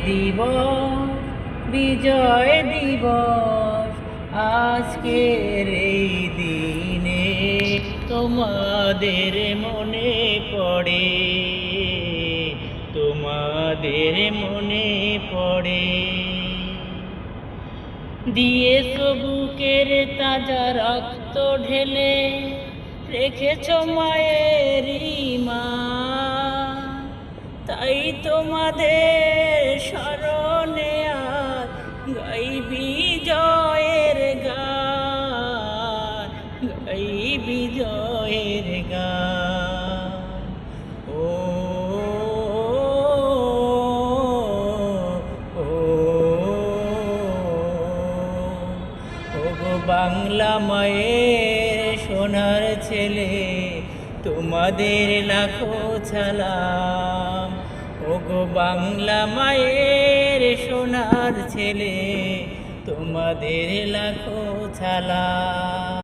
দিবস, বিজয় দিবস আজকের এই দিনে তোমাদের মনে পড়ে, তোমাদের মনে পড়ে। দিয়েছ বুকের তাজা রক্ত ঢেলে, রেখেছ মায়ের মান, তাই তোমাদের স্মরণে আজ গাই বিজয়ের গান, গাই বিজয়ের গান। ও বাংলা মায়ের সোনার ছেলে, তোমাদের লাখো সালাম। ওগো বাংলা মায়ের সোনার ছেলে, তোমাদের লাখো সালাম।